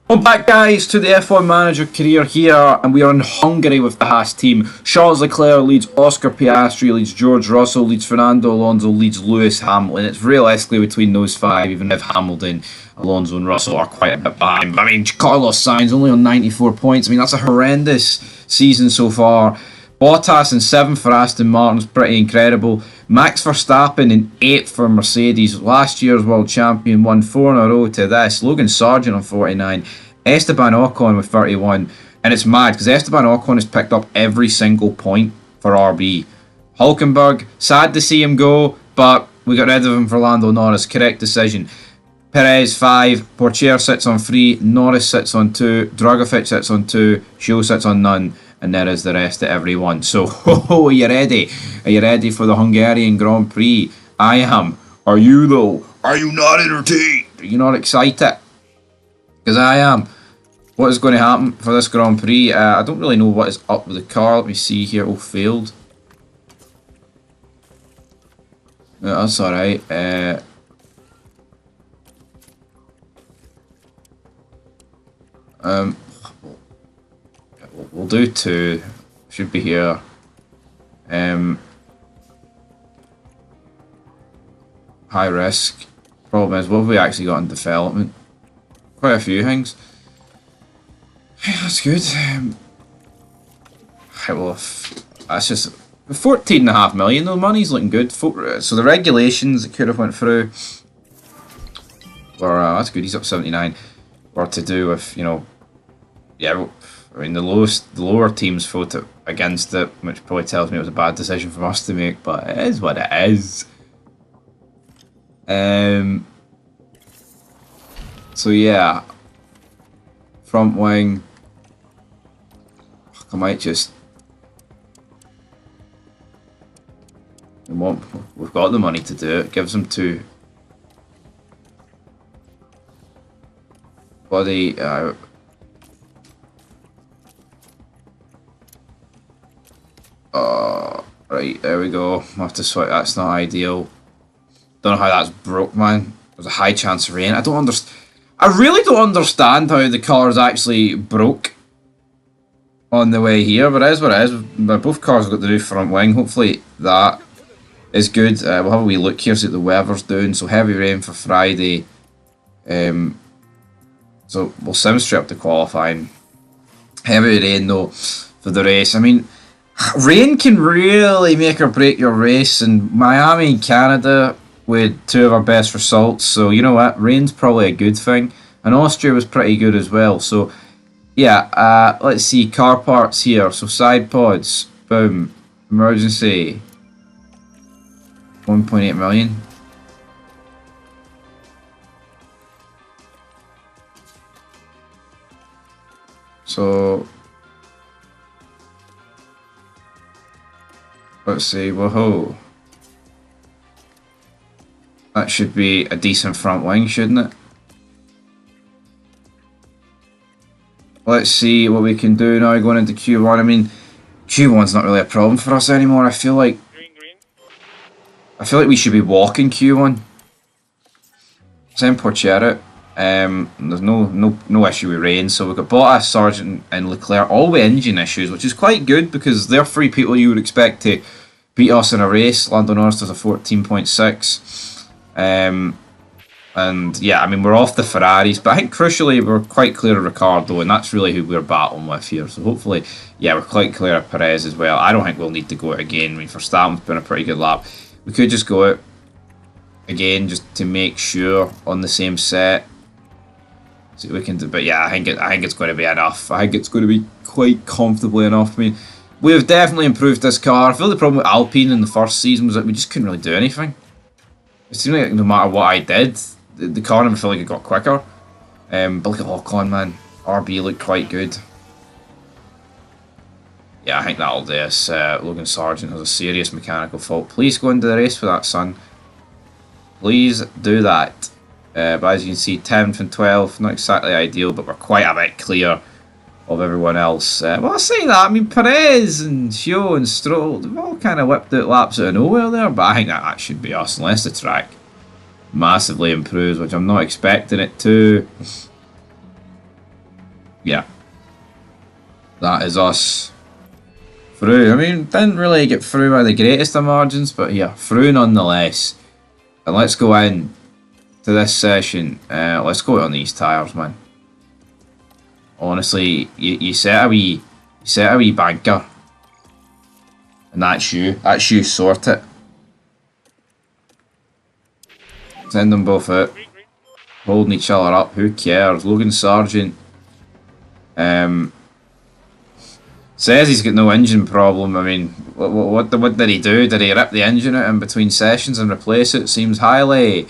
Welcome back, guys, to the F1 Manager career here, and we are in Hungary with the Haas team. Charles Leclerc leads, Oscar Piastri leads, George Russell leads, Fernando Alonso leads, Lewis Hamilton. It's realistically between those five, even if Hamilton, Alonso and Russell are quite a bit behind. But I mean, Carlos Sainz only on 94 points. I mean, that's a horrendous season so far. Bottas in 7th for Aston Martin's pretty incredible. Max Verstappen in 8th for Mercedes, last year's world champion, won 4 in a row to this. Logan Sargent on 49. Esteban Ocon with 31. And it's mad because Esteban Ocon has picked up every single point for RB. Hulkenberg, sad to see him go, but we got rid of him for Lando Norris. Correct decision. Perez 5, Porcher sits on 3, Norris sits on 2, Dragovic sits on 2, Zhou sits on none. And there is the rest of everyone. So, are you ready? Are you ready for the Hungarian Grand Prix? I am. Are you though? Are you not entertained? Are you not excited? Because I am. What is going to happen for this Grand Prix? I don't really know what is up with the car. Let me see here. Oh, failed. Yeah, that's alright. We'll do 2. Should be here. High risk. Problem is, what have we actually got in development? Quite a few things. That's good. Well, that's just 14.5 million though. Money's looking good. So the regulations that could have went through were that's good. He's up 79. Were to do with, you know, yeah. I mean, the lower teams voted against it, which probably tells me it was a bad decision for us to make, but it is what it is. So yeah, front wing. I might just. We've got the money to do it. Gives them 2. Body. Right, there we go. I have to sweat. That's not ideal. Don't know how that's broke, man. There's a high chance of rain. I don't understand. I really don't understand how the cars actually broke on the way here, but it is what it is. Both cars have got the new front wing. Hopefully that is good. We'll have a wee look here, see what the weather's doing. So heavy rain for Friday. So we'll sim straight up to qualifying. Heavy rain though for the race. I mean, rain can really make or break your race, and Miami and Canada with 2 of our best results, so you know what, rain's probably a good thing, and Austria was pretty good as well. So yeah, let's see, car parts here. So side pods, boom, emergency, 1.8 million. So let's see, whoa. That should be a decent front wing, shouldn't it? Let's see what we can do now going into Q1. I mean, Q1's not really a problem for us anymore. I feel like we should be walking Q1. Send Porcher out. There's no issue with rain, so we've got Bottas, Sargent and Leclerc, all with engine issues, which is quite good because they're 3 people you would expect to beat us in a race. Lando Norris does a 14.6. And yeah, I mean, we're off the Ferraris, but I think crucially we're quite clear of Ricciardo, and that's really who we're battling with here. So hopefully, yeah, we're quite clear of Perez as well. I don't think we'll need to go it again. I mean, Verstappen's been a pretty good lap. We could just go it again just to make sure on the same set. See what we can do. But yeah, I think it's going to be enough. I think it's going to be quite comfortably enough. I mean, we have definitely improved this car. I feel the problem with Alpine in the first season was that we just couldn't really do anything. It seemed like no matter what I did, the car never felt like it got quicker. But look at Ocon, man. RB looked quite good. Yeah, I think that'll do us. Logan Sargent has a serious mechanical fault. Please go into the race for that, son. Please do that. But as you can see, 10th and 12th, not exactly ideal, but we're quite a bit clear of everyone else. Well, I say that, I mean, Perez and Zhou and Stroll, they've all kind of whipped out laps out of nowhere there, but I think that should be us, unless the track massively improves, which I'm not expecting it to. Yeah. That is us through. I mean, didn't really get through by the greatest of margins, but yeah, through nonetheless. And let's go in to this session. Let's go on these tyres, man. Honestly, you set a wee banker. And that's you sort it. Send them both out. Holding each other up, who cares? Logan Sargent says he's got no engine problem. I mean, what did he do? Did he rip the engine out in between sessions and replace it? Seems highly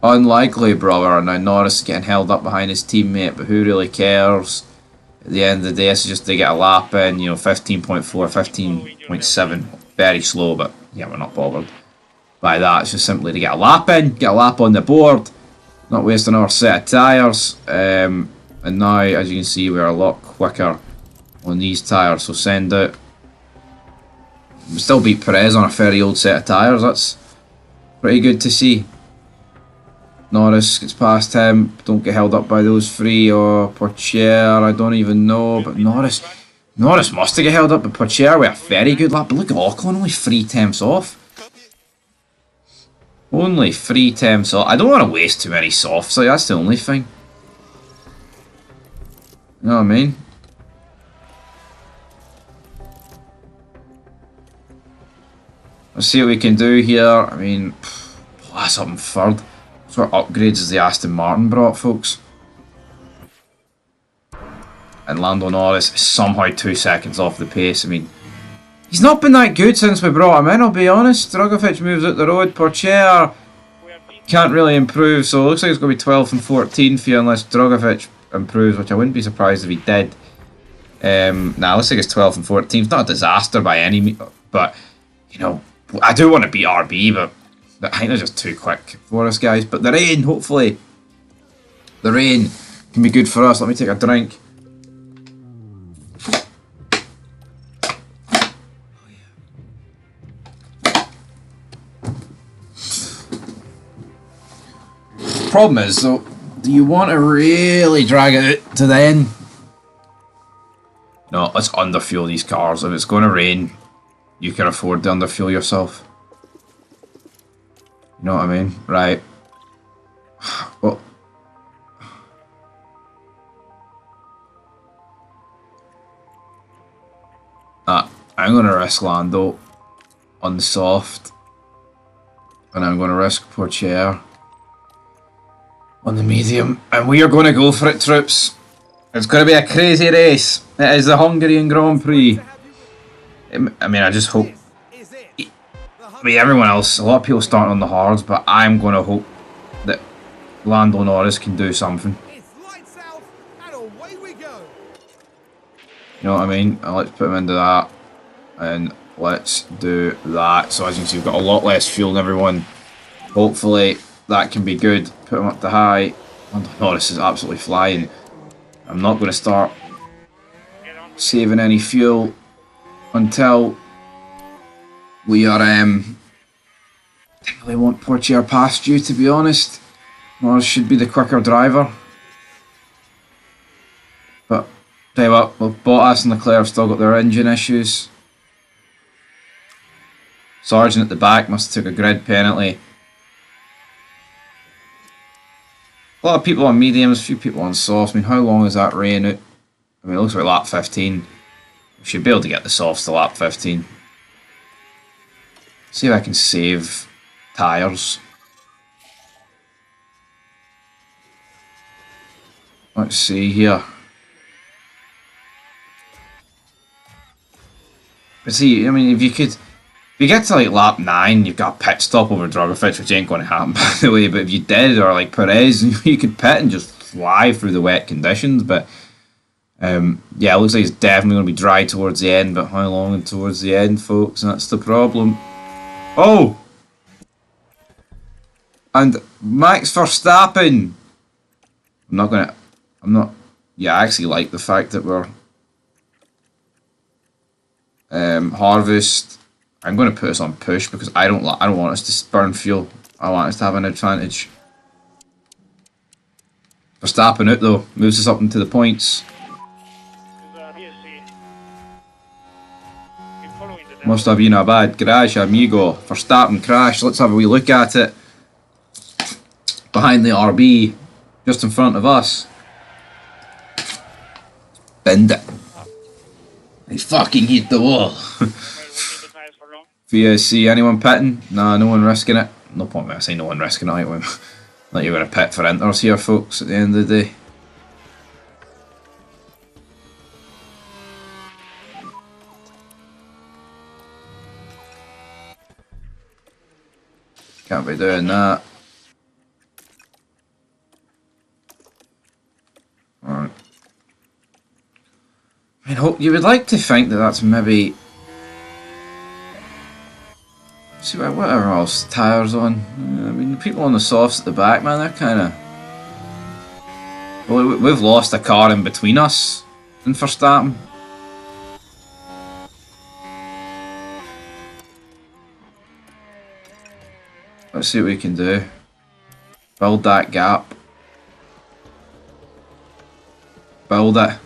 unlikely, brother. Now Norris is getting held up behind his teammate, but who really cares? At the end of the day, it's just to get a lap in, you know, 15.4, 15.7. Very slow, but yeah, we're not bothered by that. It's just simply to get a lap in, get a lap on the board, not waste another set of tyres. And now, as you can see, we're a lot quicker on these tyres, so send out. We still beat Perez on a very old set of tyres. That's pretty good to see. Norris gets past him. Don't get held up by those three. Or Pourchaire, I don't even know. But Norris must have got held up by Pourchaire with a very good lap. But look at Ocon, only 3 tenths off. Only 3 tenths off. I don't want to waste too many softs. Like, that's the only thing. You know what I mean? Let's see what we can do here. I mean, that's up in third. What sort of upgrades has the Aston Martin brought, folks? And Lando Norris is somehow 2 seconds off the pace. I mean, he's not been that good since we brought him in, I'll be honest. Drugovich moves out the road. Pourchaire can't really improve, so it looks like it's going to be 12th and 14th here unless Drugovich improves, which I wouldn't be surprised if he did. Nah, looks like it's 12th and 14th. Not a disaster by any means, but, you know, I do want to beat RB, but I think they're just too quick for us, guys. But the rain, hopefully, the rain can be good for us. Let me take a drink. Problem is, though, do you want to really drag it out to the end? No, let's underfuel these cars. If it's going to rain, you can afford to underfuel yourself. You know what I mean? Right. Well, I'm going to risk Lando on the soft. And I'm going to risk Pourchaire on the medium. And we are going to go for it, troops. It's going to be a crazy race. It is the Hungarian Grand Prix. I mean, I just hope... I mean, everyone else, a lot of people starting on the hards, but I'm going to hope that Lando Norris can do something. You know what I mean? And let's put him into that. And let's do that. So as you can see, we've got a lot less fuel than everyone. Hopefully that can be good. Put him up to high. Lando Norris is absolutely flying. I'm not going to start saving any fuel until we are, I didn't really want Pourchaire past you, to be honest. Norris should be the quicker driver. But, tell you what, well, Bottas and Leclerc have still got their engine issues. Sargent at the back must have took a grid penalty. A lot of people on mediums, a few people on softs. I mean, how long is that rain out? I mean, it looks like lap 15. We should be able to get the softs to lap 15. See if I can save tyres. Let's see here. But see, I mean, if you get to like lap 9, you've got a pit stop over Drugovich, which ain't going to happen, by the way. But if you did, or like Perez, you could pit and just fly through the wet conditions. But yeah, it looks like it's definitely going to be dry towards the end. But how long towards the end, folks? That's the problem. Oh! And Max Verstappen! Yeah, I actually like the fact that we're... Harvest. I'm going to put us on push because I don't want us to burn fuel. I want us to have an advantage. Verstappen out though. Moves us up into the points. Must have been a bad crash, amigo. Verstappen crash. Let's have a wee look at it. Behind the RB, just in front of us. Bend it. He's fucking hit the wall. VSC, anyone pitting? Nah, no one risking it. No point when I say no one risking it. Like you're going to pit for Inters here, folks, at the end of the day. Can't be doing that. Alright. I mean, you would like to think that that's maybe... See, what are else tyres on? I mean, the people on the softs at the back, man, they're kind of... Well, we've lost a car in between us and Verstappen. Let's see what we can do. Build that gap. Build it.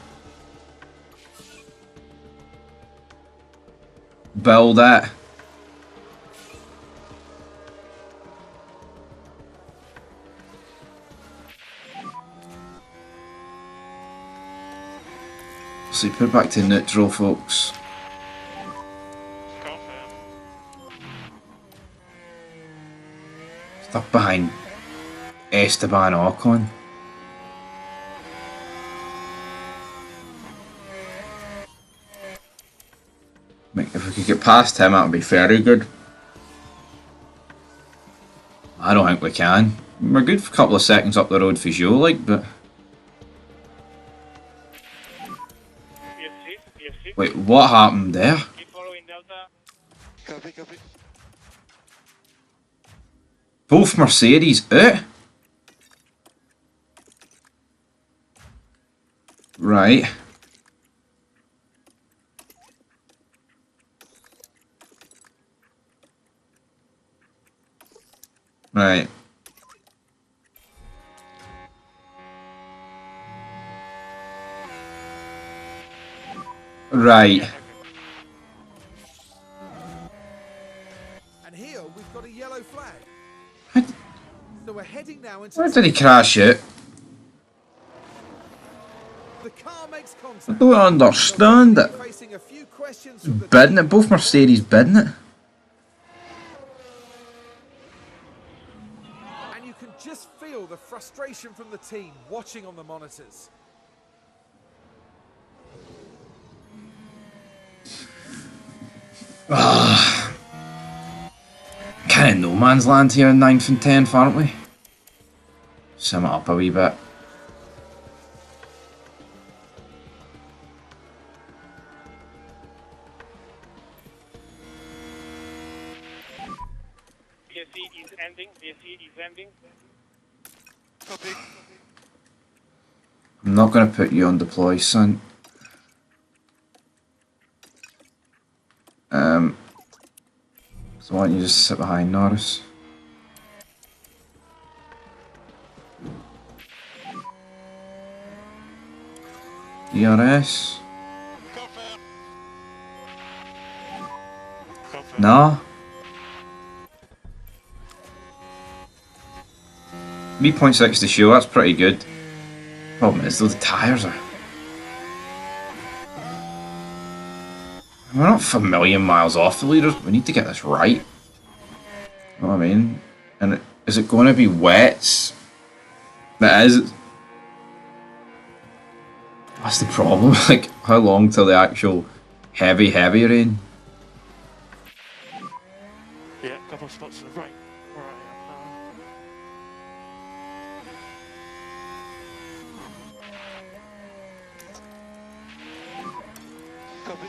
Build it. So put it back to neutral, folks. Stuck behind Esteban Ocon. If we could get past him, that would be very good. I don't think we can. We're good for a couple of seconds up the road for Joe, like, but... Wait, what happened there? Both Mercedes out? Right. Right. Right. And here we've got a yellow flag. So we're heading now into... Where did he crash it? The car makes contact. I don't understand it. Facing a few questions from the Bidding it, both Mercedes bidding it. And you can just feel the frustration from the team watching on the monitors. Kind of no man's land here in 9th and 10th, aren't we? Sum it up a wee bit. VSC is ending. VSC is ending. Copy. I'm not going to put you on deploy, son. So why don't you just sit behind Norris? DRS? No? B.6 to show, that's pretty good. Problem is though, the tyres are... We're not a million miles off the leaders, we need to get this right. You know what I mean? And is it going to be wet? It is. That's the problem, like, how long till the actual heavy rain? Yeah, a couple of spots to the right. Copy.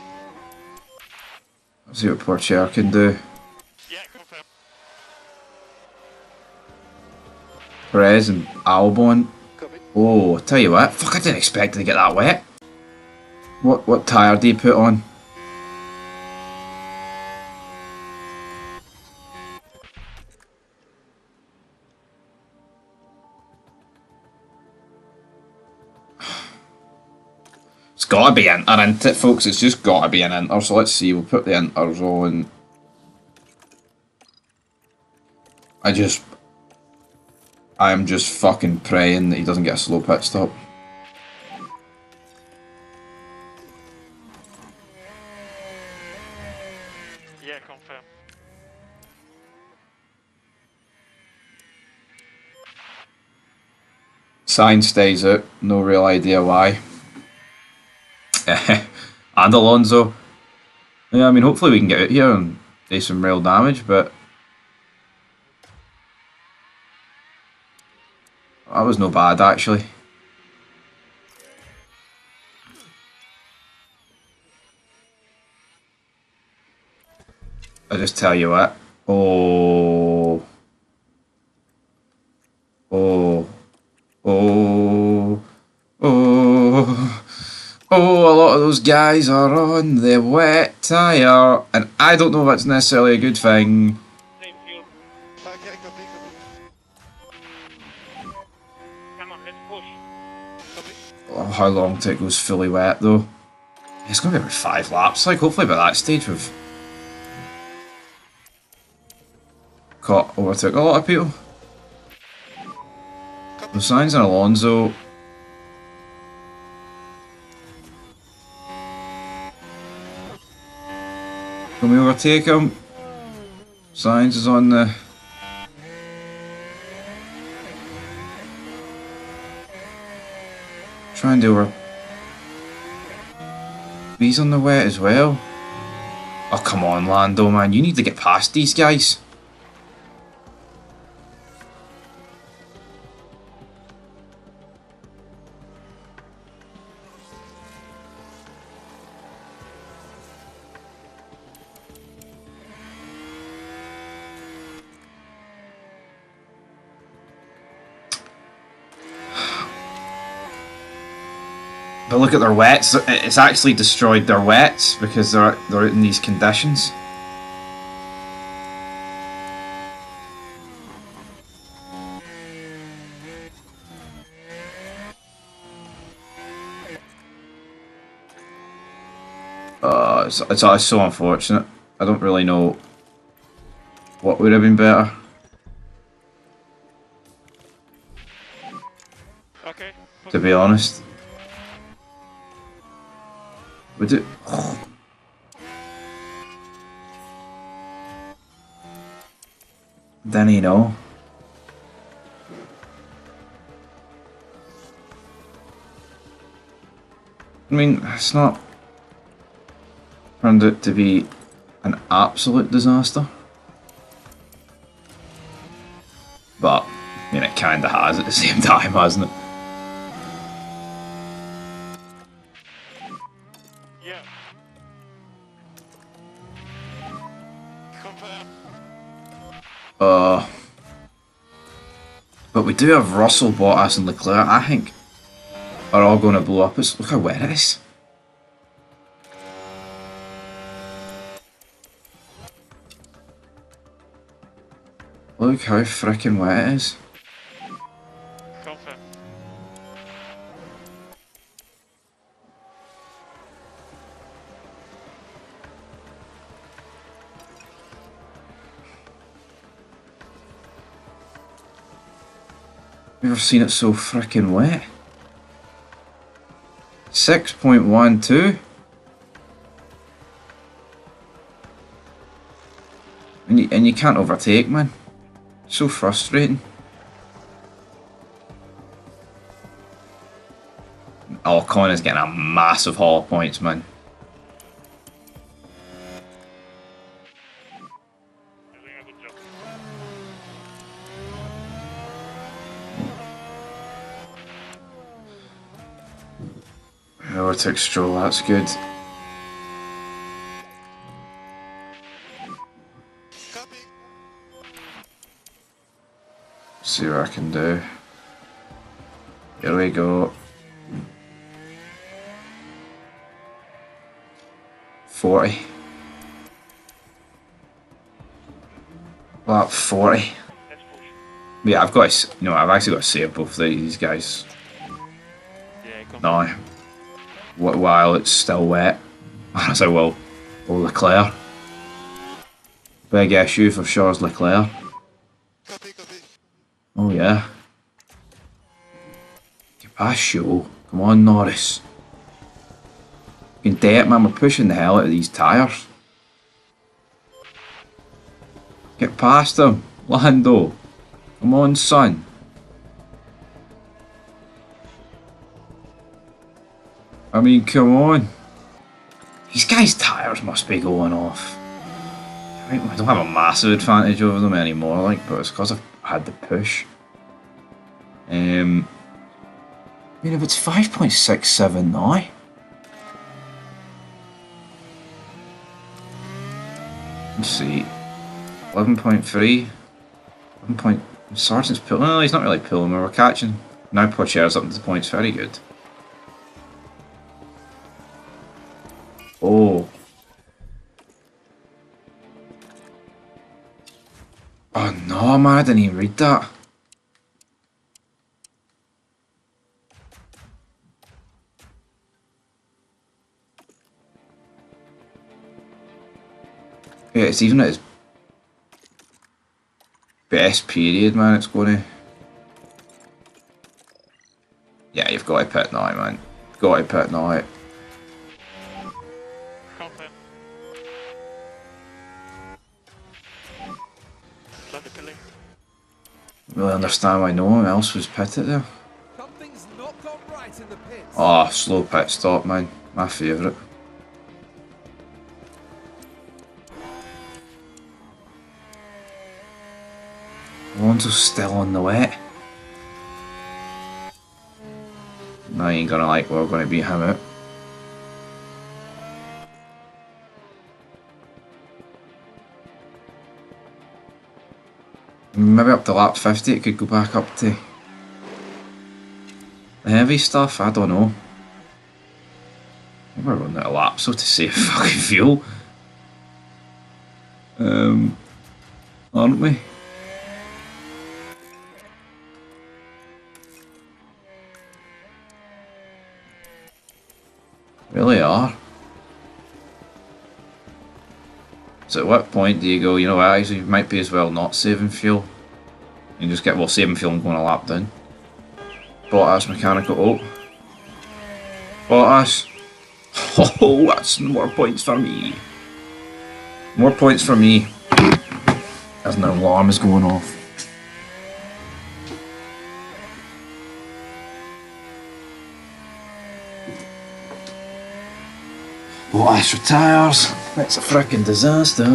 Let's see what poor Chair can do. Yeah, confirm. Perez and Albon. Copy. Oh, tell you what, fuck, I didn't expect it to get that wet. What tyre do you put on? It's got to be Inter, isn't it, folks? It's just got to be an Inter. So let's see. We'll put the Inters on. I'm just fucking praying that he doesn't get a slow pit stop. Yeah, confirm. Sainz stays out. No real idea why. And Alonso. Yeah, I mean, hopefully we can get out here and do some real damage, but that was no bad, actually. I just tell you what. Oh. Oh. Oh. Oh. Oh, a lot of those guys are on the wet tyre, and I don't know if that's necessarily a good thing. Same fuel. Okay, copy, Come on, let's push. copy. Oh, how long till it goes fully wet, though? It's going to be about 5 laps. Like, hopefully by that stage we've overtook a lot of people. So Sainz and Alonso. Can we overtake him? Sainz is on the... Trying to over... He's on the wet as well. Oh, come on, Lando, man. You need to get past these guys. But look at their wets. It's actually destroyed their wets because they're out in these conditions. It's so unfortunate. I don't really know what would have been better. Okay. To be honest. Would it? Then you know. I mean, it's not turned out to be an absolute disaster. But, I mean, it kinda has at the same time, hasn't it? Yeah. Confirm. But we do have Russell, Bottas and Leclerc, I think, are all going to blow up. Look how wet it is. Look how frickin' wet it is. Confirm. Never seen it so frickin' wet. 6.12. And you can't overtake, man. So frustrating. Oh, Connor's getting a massive haul of points, man. You're doing a good job. Overtook Stroll, that's good. Copy. See what I can do. Here we go. 40. Lap 40. Let's push. Yeah, I've got to, I've actually got to save both of these guys. Yeah, confirm. No. while it's still wet. As I will. Oh, Leclerc. Big issue for Charles Leclerc. Copy, copy. Oh yeah. Get past Show. Come on, Norris. You can do it, man. We're pushing the hell out of these tyres. Get past him, Lando. Come on, son. I mean, come on. These guys' tyres must be going off. I don't have a massive advantage over them anymore, like, but it's because I've had the push. I mean, if it's 5.67 now. Let's see. 11.3. 11 point. Sargent's pulling. No, he's not really pulling. We're catching. Now Pocher's up to the points. Very good. Oh. Oh no, man, I didn't even read that. Yeah, it's even at its best period, man. It's going to. Yeah, you've got to pit now, man. Got to pit now. Confirm. Land the pillar. Really understand why no one else was pitted there. Something's not gone right in the pits. Oh, slow pit stop, man. My favourite. Alonso's still on the wet. No, you ain't gonna like we're gonna beat him out. Maybe up to lap 50 it could go back up to the heavy stuff, I don't know. Maybe we're running out of laps so to save fucking fuel. Aren't we? Really are. So at what point do you go, you know what, actually you might be as well not saving fuel? You just get, well, saving fuel and going a lap down. Bottas mechanical, oh. Bottas. Oh, that's more points for me. More points for me. As an alarm is going off. Bottas retires. It's a frickin' disaster.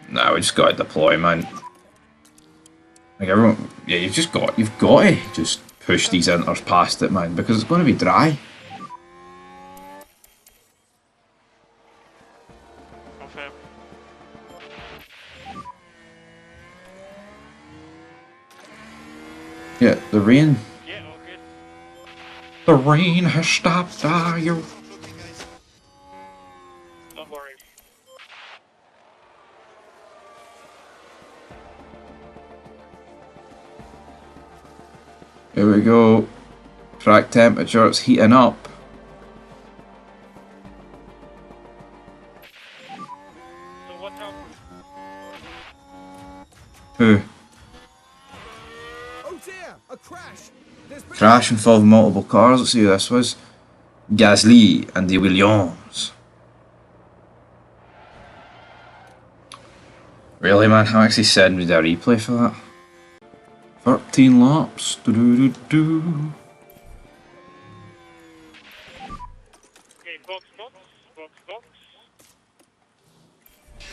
Nah, we just gotta deploy, man. Like everyone, yeah, you've got to just push these inters past it, man, because it's going to be dry. Confirm. Yeah, the rain. Yeah, all good. The rain has stopped. You. Looking, guys. Don't worry. Here we go. Track temperature, it's heating up. So what now? Who? Oh dear, a crash. There's been Crash involving multiple cars. Let's see who this was. Gasly and the Williams. Really, man? I'm actually sending me the replay for that. 13 laps. Do-do-do-do. Okay, box.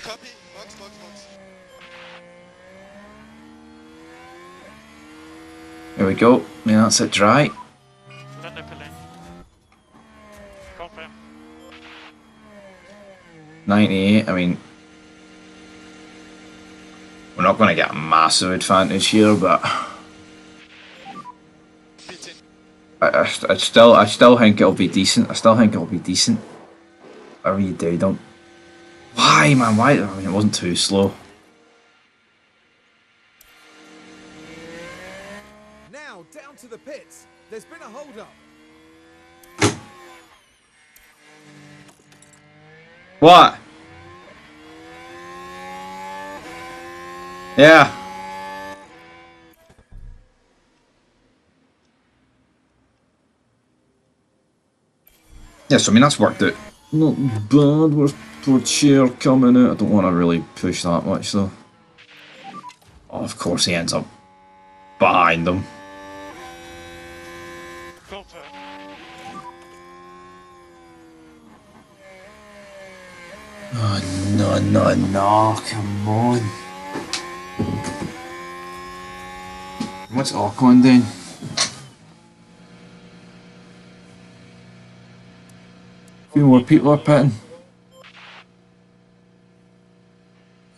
Copy. Box. There we go. Yeah, that's it dry. Land the pillar. Confirm. 98. I mean, we're not going to get a massive advantage here, but Beaten. I still think it'll be decent. I still think it'll be decent. Whatever you do, don't Why, man? Why? I mean, it wasn't too slow. Now down to the pits. There's been a hold-up. What? Yeah. Yeah, so I mean that's worked out. Not bad. Where's Chair coming out? I don't want to really push that much though. Oh, of course he ends up behind them. Go for it. Oh no no no! Come on. What's Ocon doing? A few more people are pitting.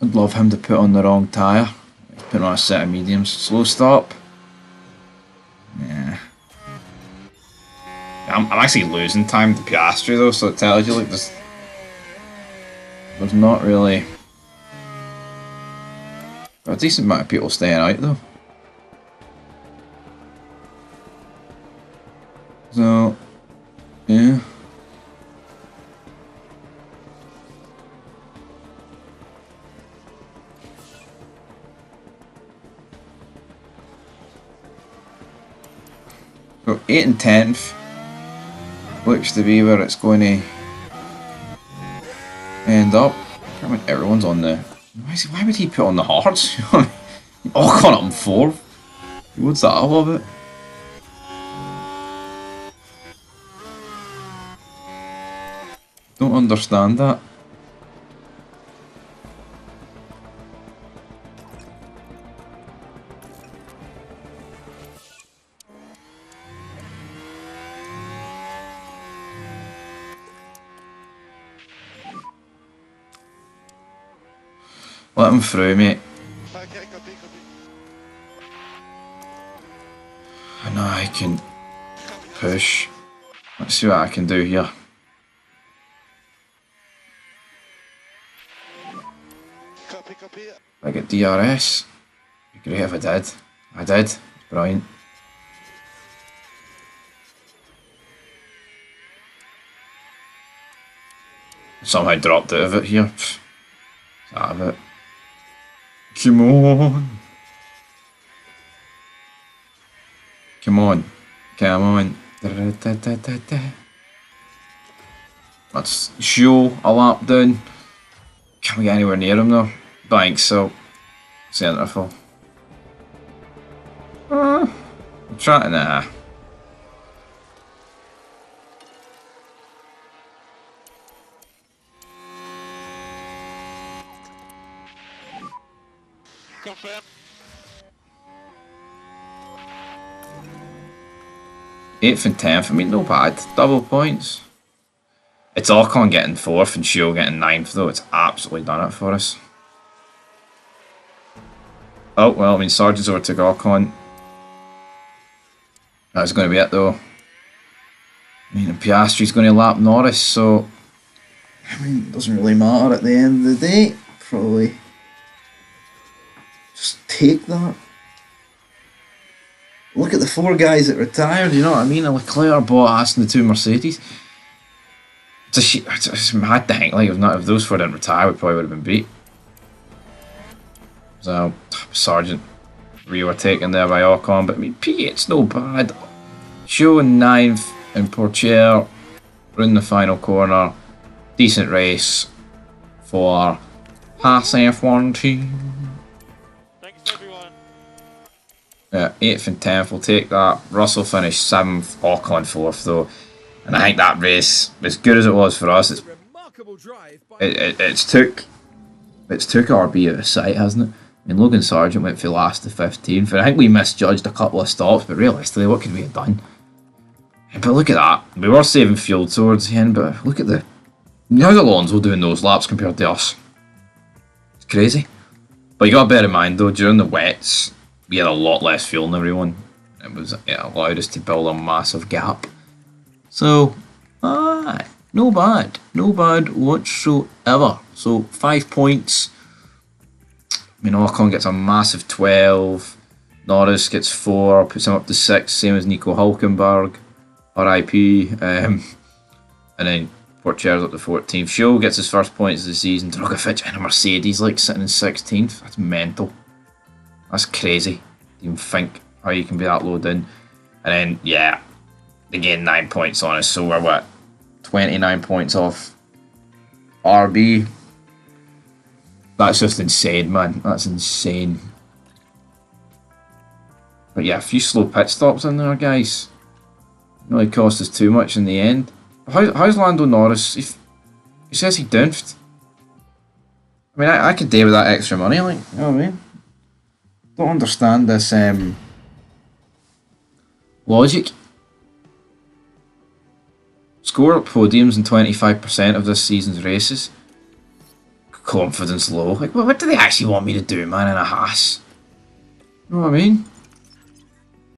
I'd love him to put on the wrong tyre. He's putting on a set of mediums. Slow stop. Yeah. I'm actually losing time to Piastri though, so it tells you like there's not really a decent amount of people staying out though. So yeah. So 8th and 10th looks to be where it's going to end up. I mean, everyone's on the. Why would he put on the hards? Ocon up in 4th. What's that all about? Don't understand that. Let him through, mate. Okay, copy. I know I can push. Let's see what I can do here. Copy. I get DRS. It'd be great if I did. I did. It's brilliant. Somehow dropped out of it here. Pfft. Out of it. Come on. Come on. Come on. Da-da-da-da-da-da. Let's show a lap down. Can we get anywhere near him though? Don't think so. Centerful. I'm trying to. Confirm. 8th and 10th, I mean, no bad. Double points. It's Ocon getting 4th and Shio getting 9th, though. It's absolutely done it for us. Oh, well, I mean, Sargent's overtook Ocon. That's going to be it, though. I mean, Piastri's going to lap Norris, so. I mean, it doesn't really matter at the end of the day. Probably. Just take that. Look at the 4 guys that retired, you know what I mean? A Leclerc, Bottas, and the 2 Mercedes. It's mad to think, like, if those 4 didn't retire, we probably would have been beat. So, Sargent re-overtaken there by Ocon, but I mean, P8's no bad. Show in 9th, and Pourchaire in the final corner. Decent race for Haas F1 team. Thanks, everyone. 8th and 10th, we'll take that. Russell finished 7th, Ocon 4th though. And I think that race, as good as it was for us, Remarkable drive by it's took RB out of sight, hasn't it? I mean, Logan Sargent went for last to 15th, and I think we misjudged a couple of stops, but realistically, what could we have done? But look at that. We were saving fuel towards the end, but look at how's Alonso doing those laps compared to us? It's crazy. But you got to bear in mind though, during the wets, we had a lot less fuel than everyone. It allowed us to build a massive gap. So, No bad. No bad whatsoever. So 5 points. I mean, Ocon gets a massive 12. Norris gets 4, puts him up to 6, same as Nico Hulkenberg. RIP. And then Porcher's up to 14th. Show gets his first points of the season. Drogovic and a Mercedes like sitting in 16th. That's mental. That's crazy. Didn't even think how you can be that low down. And then, yeah, again, 9 points on us. So we're what? 29 points off RB. That's just insane, man. That's insane. But yeah, a few slow pit stops in there, guys. It really cost us too much in the end. How's Lando Norris? He says he downed. I mean, I could deal with that extra money, like, you know what I mean? Don't understand this logic. Score podiums in 25% of this season's races. Confidence low. Like, what do they actually want me to do, man, in a Haas? You know what I mean?